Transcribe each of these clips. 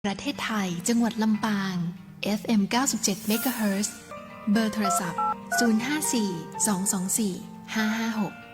ประเทศไทยจังหวัดลำปาง FM 97 MHz เบอร์โทรศัพท์ 054 224 556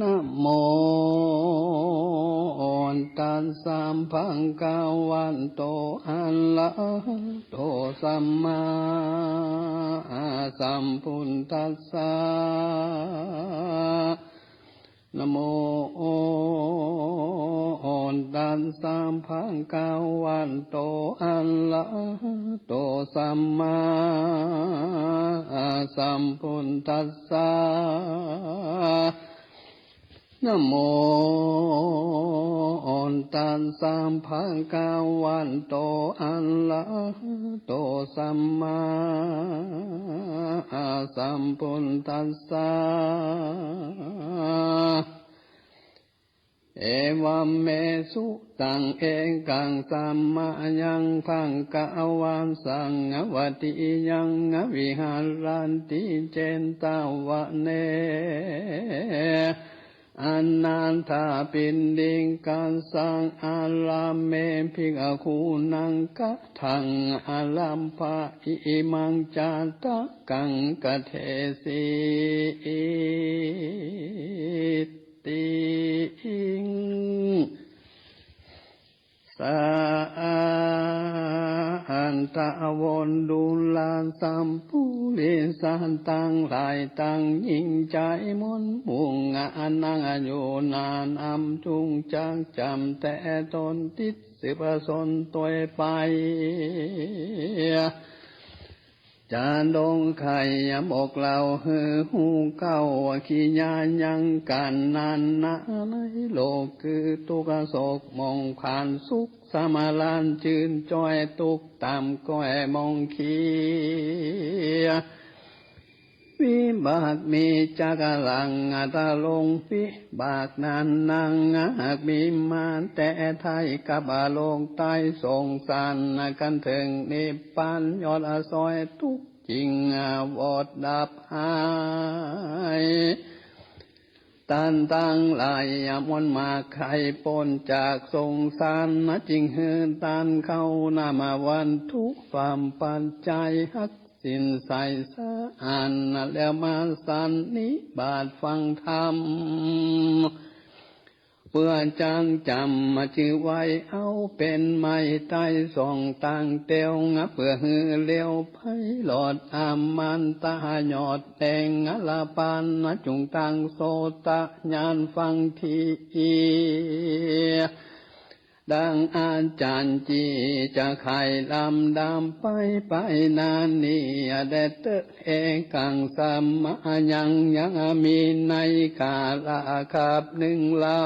นะโมตัสสะภะคะวะโตอะระหะโตสัมมาสัมพุทธัสสะนะโมตัสสะภะคะวะโตอะระหะโตสัมมาสัมพุทธัสสะนะโมตัสสะภะคะวะโตอะระหะโตสัมมาสัมพุทธัสสะเอวัมเมสุตังเอกังสัมมายังภังกะวันสังฆวติยังวิหารันติเจนตาวะเนอนันทาปินดิงกันสังอาลาเมภิกขุนังกะทังอาลัมภะอิมังจาตะกังกะเทสิติงสาอันตะวนดุลาสัมปุริสันตังหลายตังยิ่งใจมนมุ่งนังอยู่นานอำจุงจักจำแต่ตนติดสิบสนตัวไปจานดงไข่ยมอกเหล่าหือหูเก้าขี้ยายังกันนานนะในโลกคือทุกโศกมองผ่านสุขสมาลานจืนจอยตุกตามก้อยมองขีวิบากมีจักลังตาลงวิบากนานนางหากมีมาแต่ไทยกับโลกใต้สงสารกันถึงนิพพานยอดซอยทุกจริงวอดดับหายตันตั้งหลายมนมาไข่ปนจากสงสารจริงหือตันเข้านามาวันทุกความปันใจฮักสินใส่สะอ่านแล้วมาสันนิบาตฟังธรรมเพื่อจังจำมาชื่อไว้เอาเป็นไม้ใต้ส่องต่างเตียวเพื่อหือเลี้ยวไพหลอดอามันตาหยอดแดงลาปานจุงตังโสตะญาณฟังทีดังอาจารย์จีจะไข่ลำดำไปนานนี้เดตเอกังสัมมายังมีในกาลาคับหนึ่งเล่า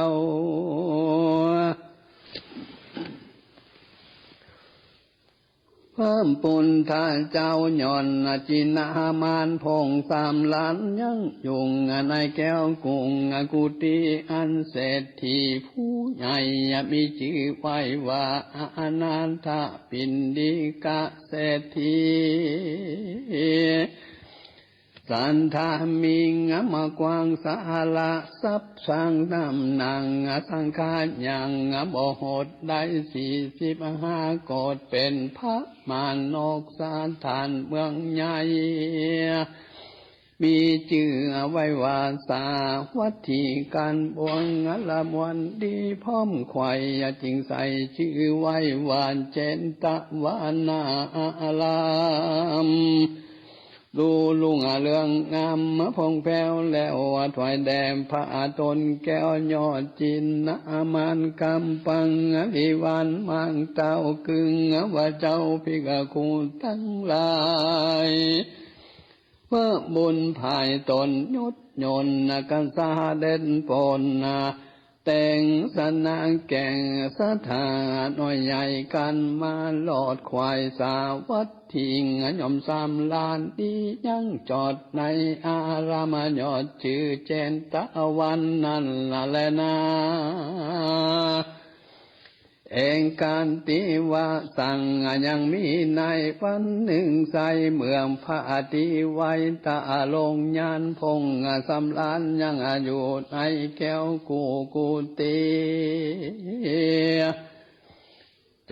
เพิ่มปุณทาเจ้าหย่อนจินามานพงสามล้านยังยุงในแก้วกุงกุฏิอันเศรษฐีผู้ใหญ่มีชื่อไว้ว่าอนันทปินดิกะเศรษฐีสันทามิงมากวางสาละสับสังนำนางสังฆายังบ่หดได้45 โกฏเป็นพระมานกสถานเมืองใหญ่มีชื่อไว้ว่าสาวัตถีการบวงละมวันดีพร้อมไข่จริงใส่ชื่อไว้วานเจนตะวานาอาราม ดูลุงเรื่องงามมาพองแผ้วแล้วถวายแด่พระตนแก้วยอดจินนะมันกำปังลิวันมังเต้ากึ่งว่าเจ้าพิกคูทั้งหลายเพื่อบุญภายตนยุดยนกันสาเด่นปนแต่งสนางแก่งสถาน้อยใหญ่กันมาหลอดควายสาวัดทิ้งยอมสามลานดียังจอดในอารามยอดชื่อเจนตะวันนั่นแหละนะเองการติว่าสั่งยังมีในวันหนึ่งใสเมืองพระติไว้ตาลงยานพงสำลานยังอยู่ในแก้วกูตี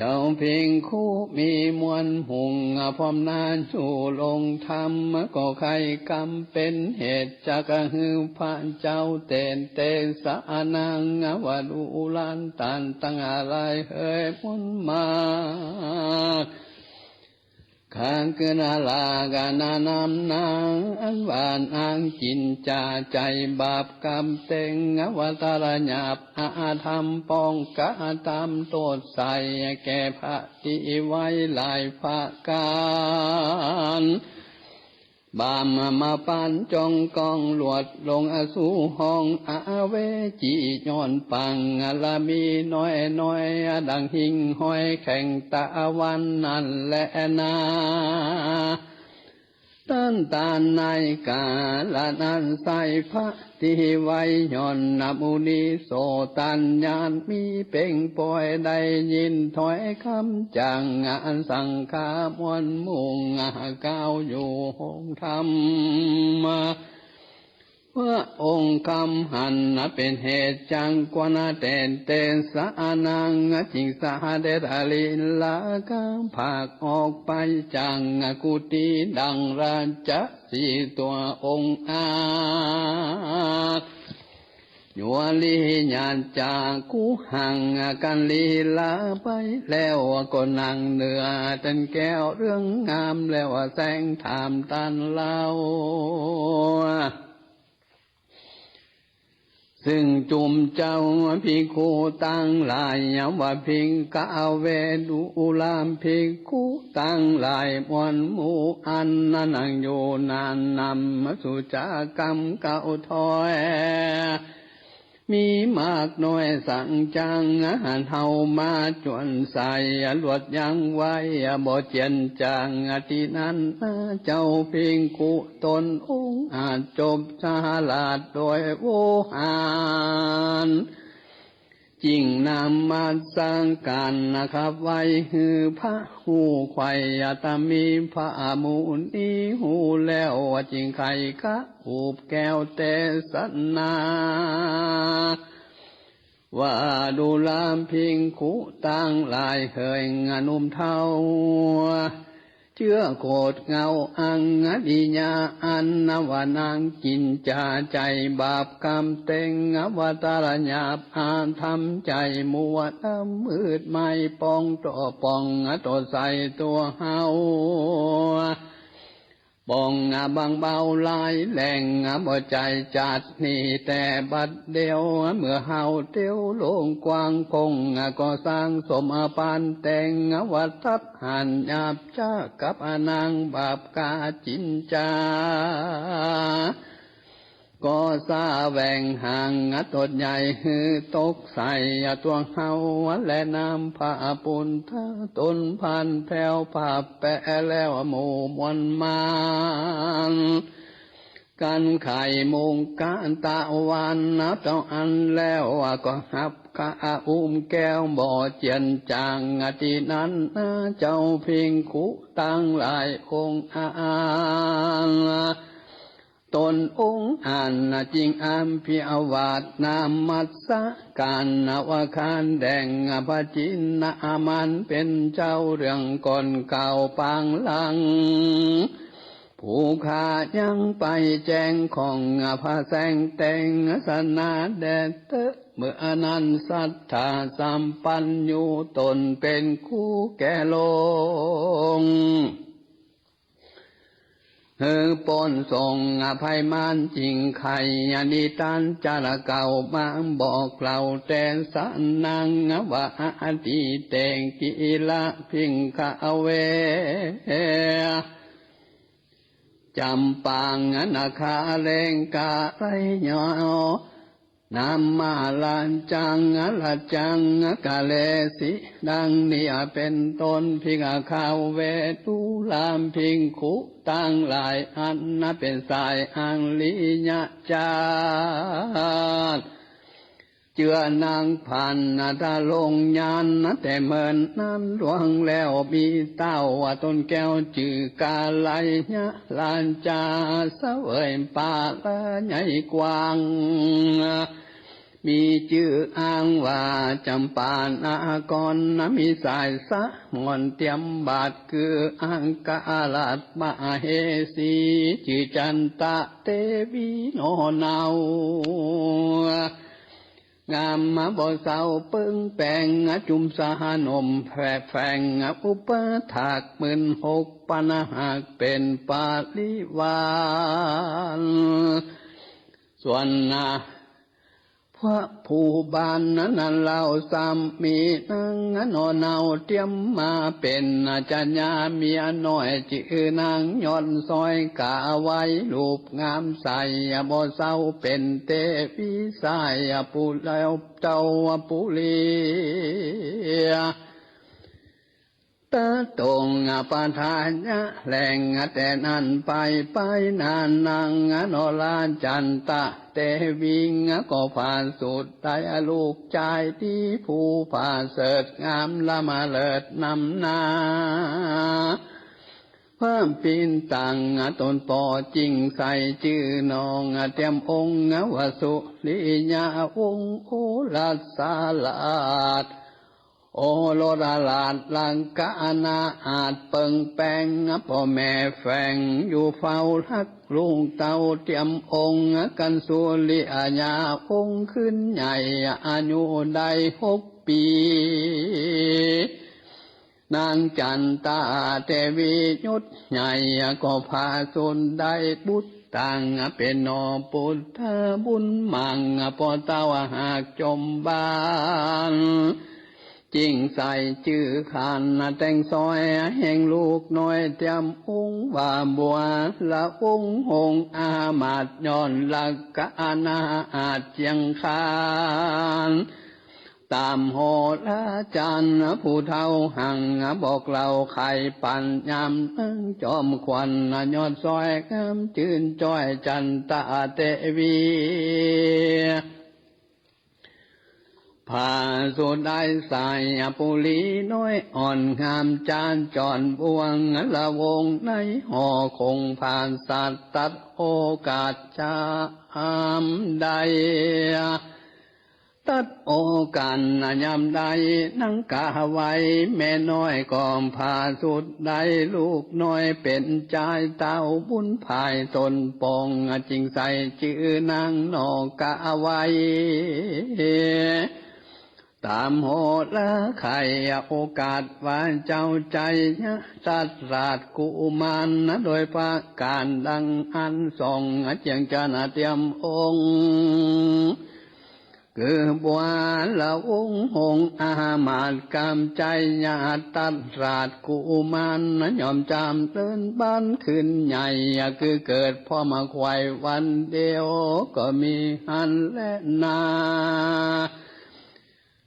เจ้าเพียงคู่มีมวลหุงพร้อมนานสู่ลงธรรมก็ใครกำเป็นเหตุจักหือพระเจ้าเตสานังว่าดูลานตันตั้งอะไรเฮ้ยมุนมาข้างเกินลากานานำนางอันหวานอ้างจินจ่าใจบาปกรรมเต็งวัตรหยาบอาธรรมปองกะตามโทษใส่แก่พระที่ไว้หลายภาการบามมาปานจองกองหลวดลงสู่ห้องเวจีย้อนปังละมีน้อยดังหิ่งห้อยแข่งตะวันนั่นแหละนาต้นตาในกาละนั้นใส่พระที่ไว้ย้อนนับอุนิโสตัญญาณมีเป่งปล่อยได้ยินถอยคำจังอันสังขามวลมุ่งก้าวอยู่หงธรรมพระองค์คำหันเป็นเหตุจังกวนาเตนสานังจิงสาเดตาลิลากาผากออกไปจังกุฏิดังราชสีตัวองค์อายัวลีญาณจากกูหังกันลีลาไปแล้วก็นั่งเหนือตันแก้วเรื่องงามแล้วแสงถามตันเล่าซึ่งจุมเจ้าภิกขุตั้งหลายว่าพิงกะเวดุลามภิกขุตั้งหลายมวลหมู่อันนั่งอยู่นานนำสุจากรรมเก่าถอยมีมากน้อยสั่งจังเฮามาจวนใส่ลวดยังไว้บ่เจียนจางที่นั้นเจ้าเพียงกุตนองค์อาจจบชาลาดโดยโวหารจริงนำมาสร้างการนะครับไว้ฮือพระหูไข่ตามีพระมูนีหูแล้วจริงไข่กะอูบแก้วเตสนาว่าดูลามพิงคุตั้งหลายเคยงานุ่มเท่าเชื่อโกรธเงาอังดิญาอันนวานางกินจาใจบาปกรรมเต็งวตารหยาบอ่านทำใจมัวมืดไม่ปองต่อปองตัวใส่ตัวเฮาปองบางเบาลายแหล่งบ่ใจจัดนี่แต่บัดเดียวเมื่อเฮาเตียวลงกว้างคงก็สร้างสมปานแต่งวัดทับหันหยาบจ้ากับอนางบาปกาจินจาก็ซาแหวงห่างตดใหญ่ฮือตกใส่ตัวเฮาและน้ำผ้าปุนท่าต้นพันแผ่วผ้าแปะแล้วหมู่มวลมานกันไข่มุงกันตะวันเจ้าอันแล้วก็หับกะอุ้มแก้วบ่อเจียนจางที่นั้นเจ้าเพียงคุตั้งหลายองค์ตนองค์อ่านจริงอามพิอวาดนามัสสการนวคานแดงพระจินนามันเป็นเจ้าเรื่องก่อนเก่าปางหลังผู้ข้ายังไปแจ้งของพระแสงแต่งสนาแดดเมื่อนั้นศรัทธาสัมปันอยู่ตนเป็นคู่แก่โลง ปนส่งอภัยมานจริงไข่ยานิตันจาระเก่ามาบอกเราแต่สันนังว่าอดีเตงกิละพิงคาเวจำปางนาคาเลงกาไรยอนำมาลันจังละจังกะเลสิดังนี้เป็นต้นพิงขาวเวตุลามพิงคุตั้งหลายอันนับเป็นสายอังลิญะจาดเจือนางพันนาตาลงยานนะแต่เมินนั้นหลวงแล้วมีเต้าว่าต้นแก้วจือกาไลยะลานจาเสวยป่าละใหญ่กว้างมีชื่ออ้างว่าจำปานากรนะมีสายสะมอนเตรียมบาทคืออังกาลาดมาเฮสีชื่อจันตะเตวีโนนาวงามมาบ่เศร้าปึ้งแปงจุมสหนมแผลแฝงอุปถาก16,000ปนหักเป็นปาลิวานส่วนพระผู้บานนั้นเราสามีนังนอนเนาเตรียมมาเป็นอาจารย์เมียน้อยจื่อนางย้อนซอยกาไว้รูปงามใสบ่เศร้าเป็นเตวิสายปุแล้วเจ้าปุลีตะตงปะทานแหล่งแต่นั้นไปนานนางนอลาจันตะเตวิงก็ผ่านสุดได้ลูกชายที่ผู้ผ่าเสดงามละมาเลิดนำนาเพิ่มปีนตังตนปอจริงใส่ชื่อนองเตรียมองค์วสุลิญาองค์โอรัสสาลาดโอโลดาลาดลังกานาอาจเปิงแปงพ่อแม่แฝงอยู่เฝ้าทักลุงเต่าเตรียมองค์กันสุริอาญาองค์ขึ้นใหญ่อายุได้6 ปีนางจันตาเทวียุทธใหญ่ก็พาสุนได้บุตรตังเป็นนอปุถธบุญมังพอเต้าหากจมบานจริงใส่ชื่อขานแต่งซอยแห่งลูกน้อยเตรียมองค์ว่าบัวละองค์หงอามาดย้อนลักกานาอาจเจียงคานตามโหราจันผู้เฒ่าหังบอกเราไข่ปันยำตั้งจอมควันยอดซอยงามจื่นจ้อยจันตาเตวีพาสุดได้สายปุลีน้อยอ่อนงามจานจอนบวงละวงในห่อคงผ่านสัตว์ตัดโอกาสจามใดตัดโอกาสยามใดนังกาไว้แม่น้อยกอมพาสุดได้ลูกน้อยเป็นใจเต้าบุญภายตนปองจริงใส่ชื่อนางนอกาไว้ตามโหละไข่โอกาสวานเจ้าใจสัตราชกุมารโดยพระการดังอันส่องเจียงจันเตรียมองค์คือบัวละองค์หงอามาตกำใจญาตัดราชกุมารยอมจำเดินบ้านขึ้นใหญ่คือเกิดพ่อมาควายวันเดียวก็มีหันและนา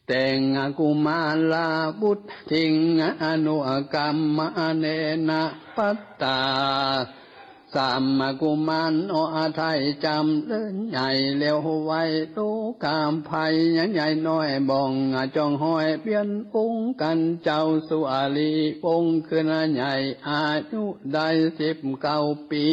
แต่งกุมารลาบุตรทิ้งอนุกรรมเนนะปัตตาสามกุมารโออาไทยจำเดินใหญ่เลี้ยวไว้ลูกามภัยใหญ่น้อยบ่องจองห้อยเปลี่ยนองค์กันเจ้าสุอาลีองค์ขึ้นใหญ่อายุได้19 ปี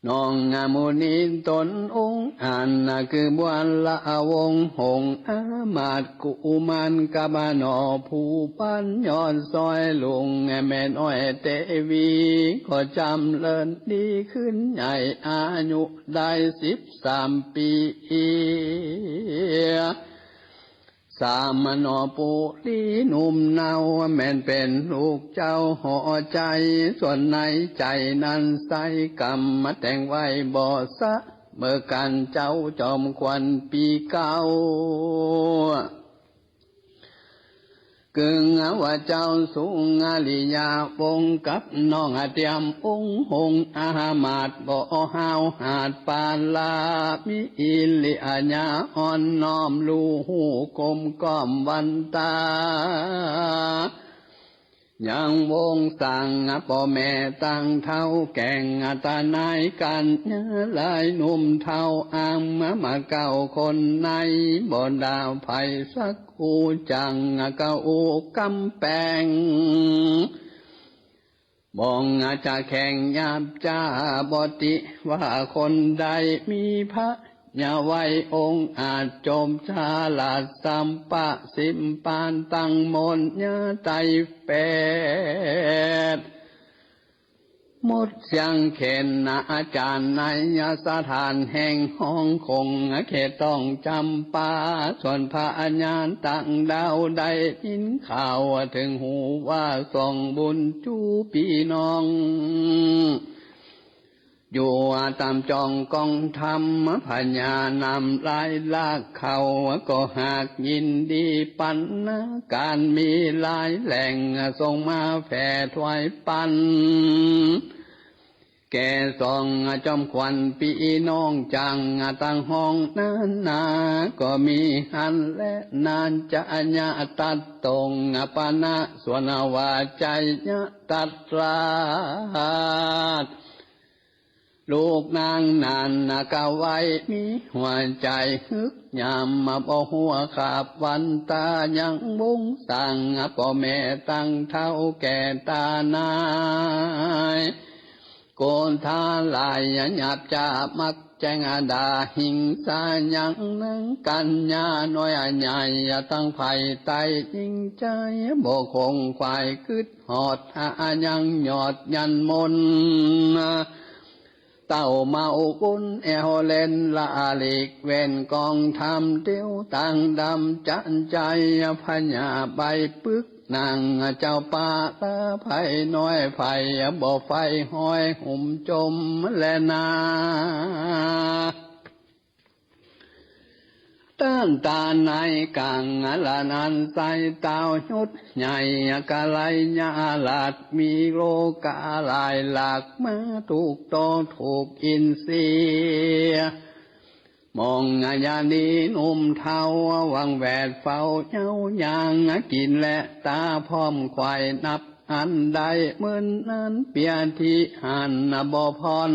น้องมุนีตนองค์อันคือบัวละวงหงอามาตกุมารกบานอผู้ปันย้อนซอยลุงแม่น้อยเตวีก็จำเลินดีขึ้นใหญ่อายุได้13 ปี สามนอปุรีหนุ่มเนาแม่นเป็นลูกเจ้าห่อใจส่วนในใจนั้นใส่กรรมมาแต่งไว้บ่ซะเมื่อกันเจ้าจอมควันปีเก่ากึ่งว่าเจ้าสุงาลิยาวงกับน้องเตรียมองหงอามาดบ่ห้าวหาดปานลามิอิลิอาญาอ่อนน้อมลูหูกลมก้อมวันตายังวงสั่งพ่อแม่ตั้งเท่าแก่งตาในกันหลายหนุ่มเท่าอ้างมาเก่าคนในบ่ดาวไผ่สักอูจังเก่ากำแปงบองจะแข่งยาบจ้าบติว่าคนใดมีพระยาไว้องค์อาจโจมชาลาดสัมปะสิมปานตั้งมนยาใจแปดหมดเสียงเข็นอาจารย์ในสถานแห่งห้องคงเขตต้องจำปาส่วนพระอัญญาต่างดาวได้ยินข่าวถึงหูว่าส่องบุญจูปีน้องอยู่ตามจองกองธรรมพญานำลายลากเขาก็หากยินดีปันนะการมีลายแหล่งส่งมาแผ่ถวายปันแก่สองจอมควันปีน้องจังตั้งห้องนั้นนาก็มีหันและนานจะญาตัดตรงปานะส่วนวาใจญาตัดราดลูกนางนานกะไว้มีหัวใจฮึกยามมาบ่หัวขาบวันตายังบุ้งสั่งพ่อแม่ตั้งเท่าแก่ตานายโกนทาลายหยาบจามักแจงดาหิงสายังนังกัญญาน้อยใหญ่ตั้งไผ่ไตยิงใจบ่คงควายคืดหอดหายังหยอดยันมนเต้าเมาบุญแอวเล่นละลิกเวนกองทำเตี้ยวต่างดำจันใจพญาใบปึกนางเจ้าป่าตาไผ่น้อยไผ่บ่ไฟห้อยหุ่มจมและนาต้านตาในกังละนันใส่เต้ายุดใหญ่กะไลญาลาดมีโลกาลายหลากมาถูกโตถูกอินเสียมองยานีนุ่มเทาวังแวดเฝ้าเย้ายางกินและตาพร้อมควายนับอันใดเหมือนนั้นเปียที่หันบ่พร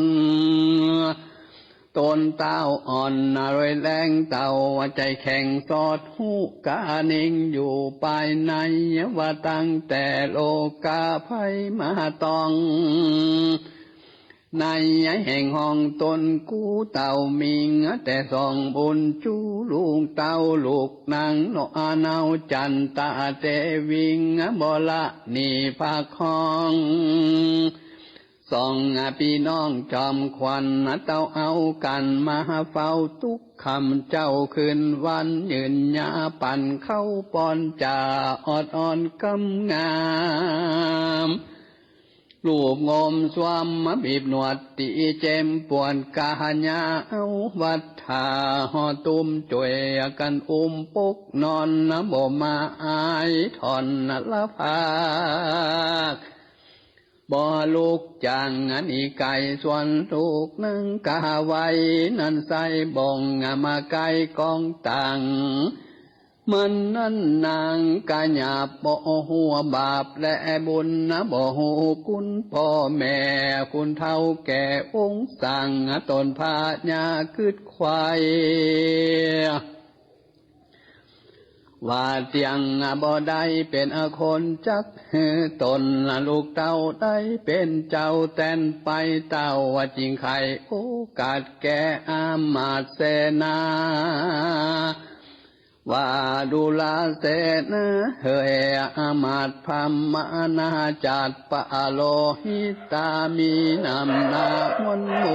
ต้นเต้าอ่อนรอยแรงเต้าใจแข็งสอดหูกานิ่งอยู่ภายในว่าตั้งแต่โลกาภัยมาตองในแห่งห้องตนกูเต่ามิงแต่สองบุญจูลูกเต่าลูกนางโนอาเนาจันตาเตวิงบละนีภาคองสองพี่น้องจอมควันเต้าเอากันมาเฝ้าทุกคำเจ้าคืนวันยืนยาปั่นเข้าปอนจ่าอดอ่อนกำงามลูกงมสวมบีบหนวดตีเจมปวนกาญาเอาวัดทาหอตุมจ่วยกันปุกนอนบ่มาอายถอนละพากบ่ลูกจางอีไก่ส่วนลูกนังกาไว้นั่นใส่บ่งมาไก่กองตังมันนั่นนางกะหยาบบ่หัวบาปและบุญบ่หูคุณพ่อแม่คุณเฒ่าแก่องค์สั่งตนพาญาคืดควายว่าเตียงบ่ได้เป็นคนจักตนลูกเต้าได้เป็นเจ้าแตนไปเต้าว่าจริงไข่โอกาสแก่อามาตย์เสนาว่าดูลาเสนาเฮยอามาตย์พมานาจัดปะโลหิตามีนำนามนโม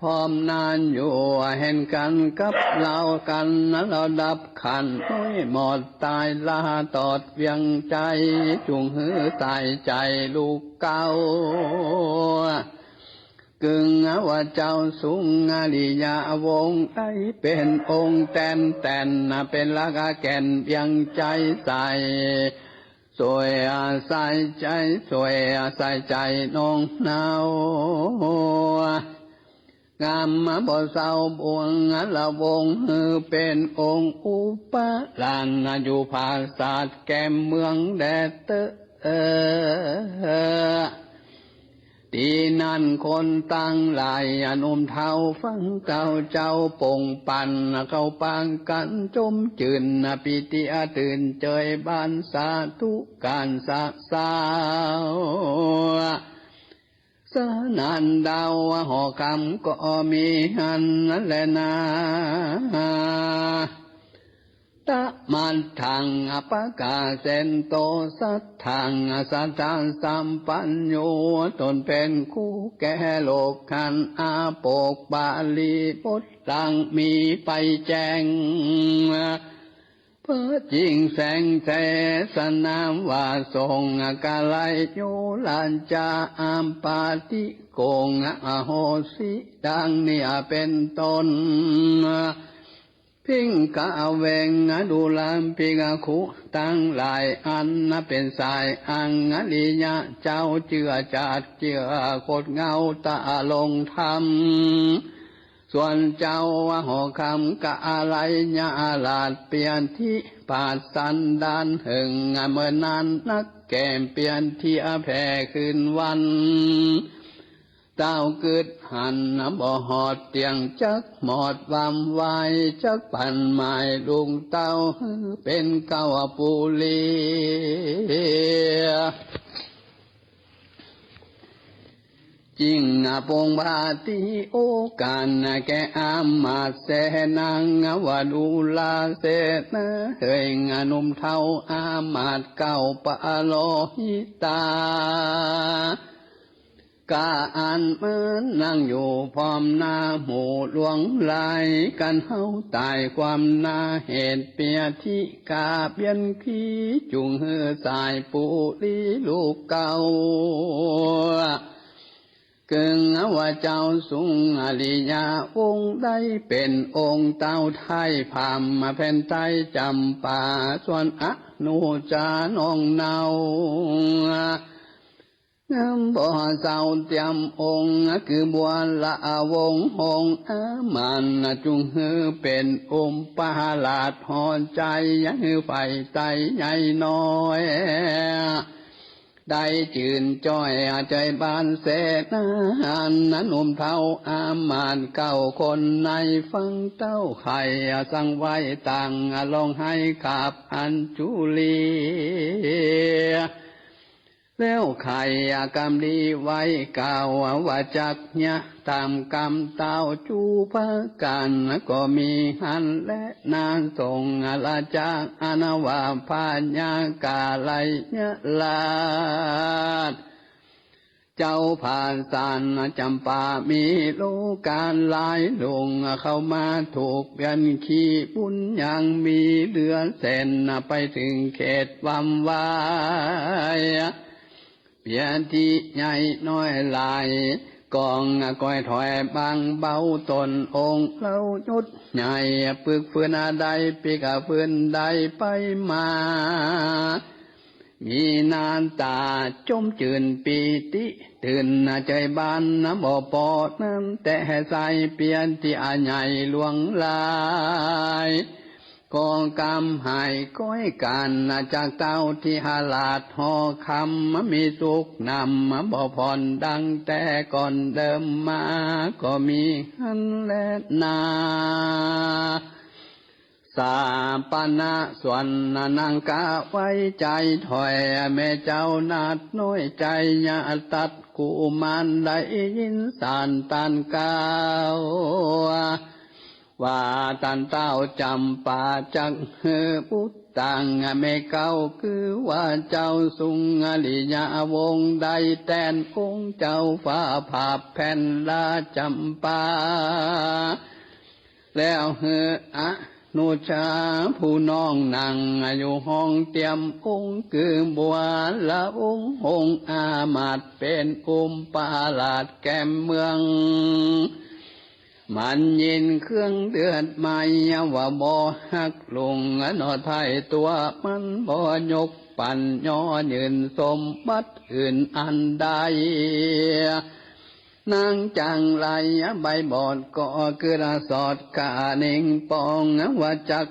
พ ร้อมนานอยู่เห็นกันกับเรากันนั้นเราดับขันห้อยหมดตายลาตอดเวียงใจจุงหือใส่ใจลูกเก่ากึ่งว่าเจ้าสุงอริยาวงศ์ได้เป็นองค์แตนเป็นละกะแก่นเวียงใจใสสวยอาศัยใจสวยอาศัยใจน้องนาวงามมาบ่เศร้าบวงละวงเป็นองค์อุปลานอยู่ภาษาแก้มเมืองแดดเตตีนั่นคนตั้งหลายนุ่มเท่าฟังเจ้าปงปันเข้าปางกันจมจืนปิติตื่นเจยบานสาธุการสักสาวสนานดาวหอคำก็มีหันนั่นแหละนาตะมันทางอปกาเซนโตสัทธังสัจจังสัมปัญโยตนเป็นคู่แก่โลกขันอาโปกบาลีพุทธังมีไปแจ้งเพื่อจริงแสงเทศนามว่าทรงกาลายโยลัญจาอามปาติโกงอโหสิดังนี้เป็นต้นพิงกะเวงดูลามพิกะขุตั้งหลายอันเป็นสายอังลิยะเจ้าเจือจัดเจือโคตรเงาตาลงธรรมส่วนเจ้าหอคำกะอะไรญาลาดเปลี่ยนที่ปาดสันดานหึงเมื่อนานนักแก้มเปลี่ยนที่แผ่คืนวันเต้าเกิดหันบ่หอดเตียงจักหมอดวามไว้จักปั่นไม้ลุงเต้าเป็นเก้าปูลีจริงปงบาติโอกันแกอามาเสนังวาดูลาเสนเฮงนุ่มเท่าอามาดเก้าปะโลหิตากาอันเหมือนนั่งอยู่พร้อมหน้าหมู่หลวงไหลกันเฮาตายความนาเหตุเปียทิกาเบียนขี้จุงเฮือสายปุลีลูกเก่ากึ่งว่าเจ้าสุงอริยาวงศ์ได้เป็นองค์เต้าไทยพามมาแผ่นไตจำป่าส่วนอนุจานองเนาบ่เศร้าเตรียมองค์คือบัวละวงหงอามันจุงฮือเป็นองค์ปาลาดหอนใจยังฮือไฟใจใหญ่น้อยได้จืนจ้อยใจบานเสนานั้นนุ่มเท่าอามานเก้าคนในฟังเต้าไข่สั่งไว้ต่างลองให้ขับอัญจุลีแล้วใครกรรมดีไว้กล่าวว่าจักเนี่ยตามกรรมเต้าจูพกันก็มีหันและนานส่งลาจากอนาวาพาญากาไลยลาดเจ้าผ่านสารจำปามีโลการลายลงเข้ามาถูกเบียนขี้บุญยังมีเหลือเส้นไปถึงเขตวำวายเพียนที่ใหญ่น้อยลายกองก้อยถอยบางเบาตนองค์เล่ายุดใหญ่ปึกฟืนใดปีกฟืนใดไปมามีนานตาจมจืนปีติตื่นใจบานบ่ปอดน้ำแต่ใส่เปลี่ยนที่อาใหญ่ลวงลายกองกรรมหายก้อยกันจากเต้าที่หาลาดหอคำมีสุขนำบ่ผ่อนดังแต่ก่อนเดิมมาก็มีหันและนาสาปนะส่วนนางกาไว้ใจถอยแม่เจ้านาดน้อยใจยาตัดกูมันได้ยินสานตันกาว ว่าตันเต้าจำปาจักพุทธังเมเก้าคือว่าเจ้าสุงอริยาวงศ์ใดแตนองค์เจ้าฟ้าผาแผ่นลาจำปาแล้วอะนุชาผู้น้องนั่งอยู่ห้องเตรียมองค์คือบัวละองค์อามาตเป็นปาลาดแก้มเมืองมันยินเครื่องเดือดไม่ว่าบ่ฮักลงนอไทยตัวมันบ่ยกปั่นย่อยืนสมบัติอื่นอันใดนางจังไรใบบอดก็คือระสอดกาเน่งปองว่าจัก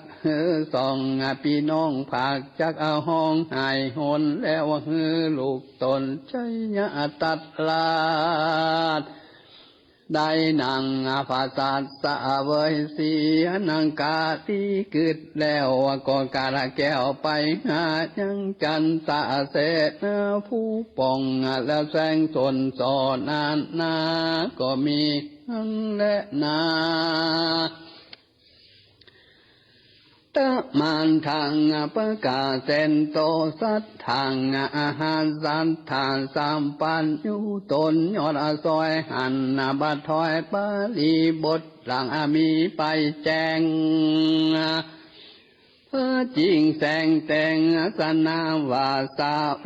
สองพี่น้องผากจักเอาห้องหายหนแล้วลูกตนใจยะตัดลาดได้นางภาษาสะเวยสีนางกาที่กึดแล้วก็กาละแก้วไปหายังจันตาเสนผู้ป่องแล้วแสงสนสอนานนาก็มีอันและนาตะมานทางประกาศเซนโตสัตทางอาหารสันทานสามปันยุตนยอดซอยหันบัดถอยปาลีบทหลังมีไปแจงเพื่อจริงแสงแต่งสนาวาสาเพ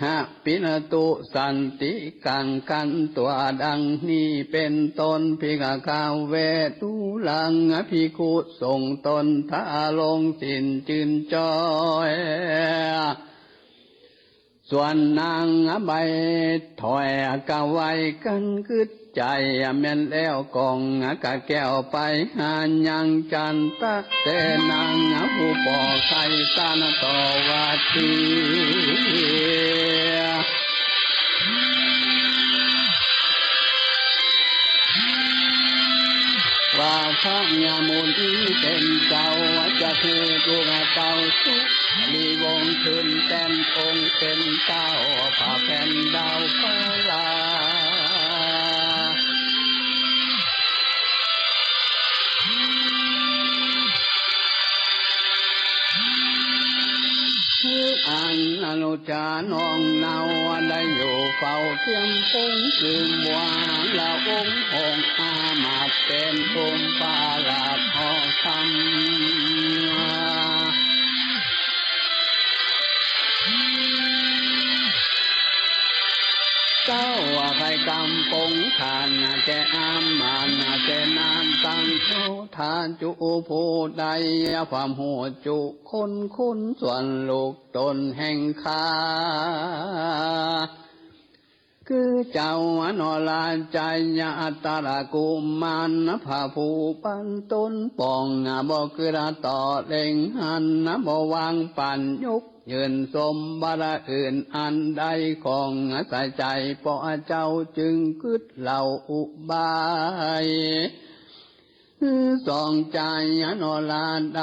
หะปินตุสันติกังกันตัวดังนี้เป็นตนพิกขาวเวตุลังภิกขุส่งตนทาลงสินจืนจอยส่วนนางใบถอยกะไว้กันกึดใจแม่นแล้วกองกะแก้วไปหายังจันตะเตนางผู้ปอไข่ตานต่อวัดทีว่าพระญามุนีเป็นเจ้าจะคือดวงเต้าสุลีวงขึ้นแต้มองค์เป็นเต้าผ่าแผ่นดาวพลาอันอนุจานองเนาได้อยู่เฝ้าเทียมพงคือบัวละองค์อามาตเป็นปาลาทองคำเจ้าว่าใครกำปงทานแกอามมันแกนามตั้งเขาทานจุผู้ใดความหัวจุคนส่วนลูกตนแห่งคาคือเจ้าอนลาใจญาตระกุมารพาผู้ปันต้นปองบ่คือระต่อเล่งหันบ่วางปันยุกยืนสมบาระอื่นอันใดของใส่ใจปอเจ้าจึงกึดเหล่าอุบายสองใจนอลาใด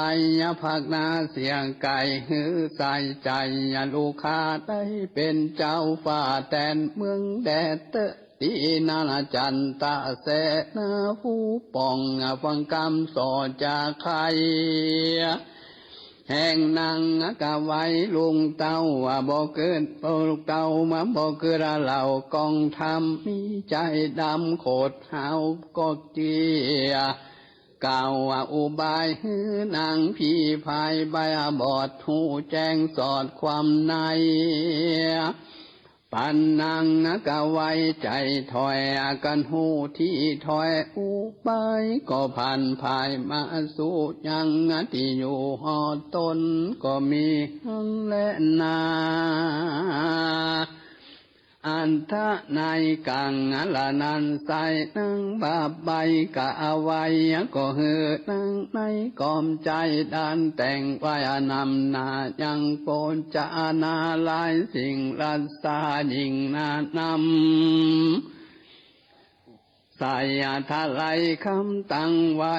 ภาคนาเสียงไก่ใส่ใจลูกค้าได้เป็นเจ้าฝ่าแตนเมืองแดดเตตีนาจันตาเสนาผู้ป่องฟังคำสอจากใครแห่งนางกะไว้ลุงเต้าบ่เกินลูกเต้ามาบ่เกินเหล่ากองทำมีใจดำโคตรหาวก็เจียกล่าวอุบายนางพี่พายใบบอดหูแจ้งสอดความในปันนางกะไว้ใจถอยกันหูที่ถอยอุบายก็ผ่านภายมาสู่ยังที่อยู่หอตนก็มีและนาอันทะในกังละนันใส่นังบาใบกะเอาไว้ก็เหือนังในกอมใจดานแต่งไว้นำนายังโปนจานาลายสิ่งรักษายิ่งนานำใส่ทะไลคำตั้งไว้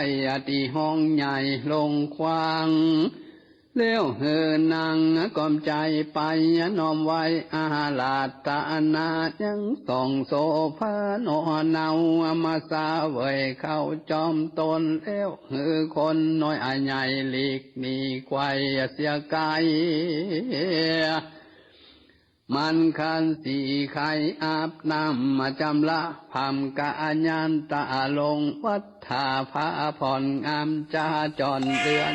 ที่ห้องใหญ่ลงควาง เลี้ยวเหือนางกอมใจไปน้อมไว้อาลาตานายังส่องโซภาโนเนามาสาเวยเข้าจอมตนเลี้ยวหือคนน้อยใหญ่หลีกมีไกวเสียไกลมันคันสีไข่อาบน้ำมาจำละพำกะยันตาลงวัดถาพระผ่อนงามจ้าจอนเดือน